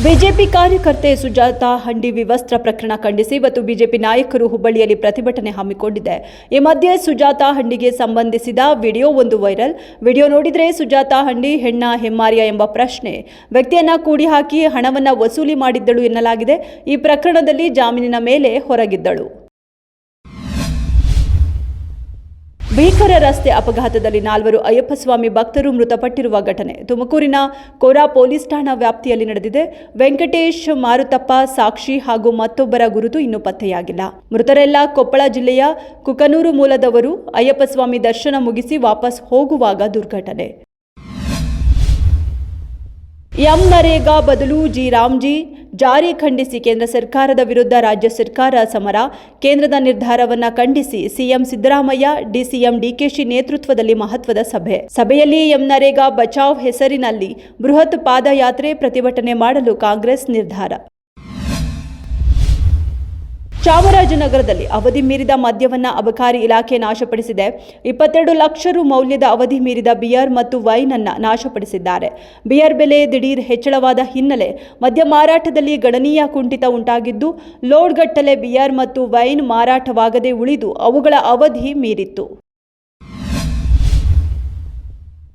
BJP ಕಾರ್ಯಕರ್ತೆ ಸುಜಾತಾ ಹಂಡಿ ವಿವಸ್ತ್ರ ಪ್ರಕರಣ ಖಂಡಿಸಿ ಇವತ್ತು ಬಿಜೆಪಿ ನಾಯಕರು ಹುಬ್ಬಳ್ಳಿಯಲ್ಲಿ ಪ್ರತಿಭಟನೆ ಹಮ್ಮಿಕೊಂಡಿದೆ. ಈ ಮಧ್ಯೆ ಸುಜಾತಾ ಹಂಡಿಗೆ ಸಂಬಂಧಿಸಿದ ವಿಡಿಯೋ ಒಂದು ವೈರಲ್. ವಿಡಿಯೋ ನೋಡಿದರೆ ಸುಜಾತಾ ಹಂಡಿ ಹೆಣ್ಣ ಹೆಮ್ಮಾರಿಯ ಎಂಬ ಪ್ರಶ್ನೆ ವ್ಯಕ್ತಿಯನ್ನ ಕೂಡಿ ಹಾಕಿ ಹಣವನ್ನ ವಸೂಲಿ ಮಾಡಿದ್ದಳು ಎನ್ನಲಾಗಿದೆ. ಈ ಪ್ರಕರಣದಲ್ಲಿ ಜಾಮೀನಿನ ಮೇಲೆ ಹೊರಗಿದ್ದಳು. ಭೀಕರ ರಸ್ತೆ ಅಪಘಾತದಲ್ಲಿ 4 ಅಯ್ಯಪ್ಪಸ್ವಾಮಿ ಭಕ್ತರು ಮೃತಪಟ್ಟಿರುವ ಘಟನೆ ತುಮಕೂರಿನ ಕೋರಾ ಪೊಲೀಸ್ ಠಾಣಾ ವ್ಯಾಪ್ತಿಯಲ್ಲಿ ನಡೆದಿದೆ. ವೆಂಕಟೇಶ್, ಮಾರುತಪ್ಪ, ಸಾಕ್ಷಿ ಹಾಗೂ ಮತ್ತೊಬ್ಬರ ಗುರುತು ಇನ್ನೂ ಪತ್ತೆಯಾಗಿಲ್ಲ. ಮೃತರೆಲ್ಲ ಕೊಪ್ಪಳ ಜಿಲ್ಲೆಯ ಕುಕನೂರು ಮೂಲದವರು. ಅಯ್ಯಪ್ಪಸ್ವಾಮಿ ದರ್ಶನ ಮುಗಿಸಿ ವಾಪಸ್ ಹೋಗುವಾಗ ದುರ್ಘಟನೆ. ಎಂ ನರೇಗಾ ಬದಲು ಜಿ ರಾಮ್ಜಿ ಜಾರಿ ಖಂಡಿಸಿ ಕೇಂದ್ರ ಸರ್ಕಾರದ ವಿರುದ್ಧ ರಾಜ್ಯ ಸರ್ಕಾರ ಸಮರ. ಕೇಂದ್ರದ ನಿರ್ಧಾರವನ್ನು ಖಂಡಿಸಿ ಸಿಎಂ ಸಿದ್ದರಾಮಯ್ಯ, ಡಿಸಿಎಂ ಡಿಕೆಶಿ ನೇತೃತ್ವದಲ್ಲಿ ಮಹತ್ವದ ಸಭೆಯಲ್ಲಿ ಎಂ ನರೇಗಾ ಬಚಾವ್ ಹೆಸರಿನಲ್ಲಿ ಬೃಹತ್ ಪಾದಯಾತ್ರೆ, ಪ್ರತಿಭಟನೆ ಮಾಡಲು ಕಾಂಗ್ರೆಸ್ ನಿರ್ಧಾರ. ಚಾಮರಾಜನಗರದಲ್ಲಿ ಅವಧಿ ಮೀರಿದ ಮದ್ಯವನ್ನು ಅಬಕಾರಿ ಇಲಾಖೆ ನಾಶಪಡಿಸಿದೆ. 22 ಲಕ್ಷ ರು ಮೌಲ್ಯದ ಅವಧಿ ಮೀರಿದ ಬಿಯರ್ ಮತ್ತು ವೈನ್ ಅನ್ನು ನಾಶಪಡಿಸಿದ್ದಾರೆ. ಬಿಯರ್ ಬೆಲೆ ದಿಢೀರ್ ಹೆಚ್ಚಳವಾದ ಹಿನ್ನೆಲೆ ಮದ್ಯ ಮಾರಾಟದಲ್ಲಿ ಗಣನೀಯ ಕುಂಠಿತ ಉಂಟಾಗಿದ್ದು, ಲೋಡ್ಗಟ್ಟಲೆ ಬಿಯರ್ ಮತ್ತು ವೈನ್ ಮಾರಾಟವಾಗದೆ ಉಳಿದು ಅವುಗಳ ಅವಧಿ ಮೀರಿತ್ತು.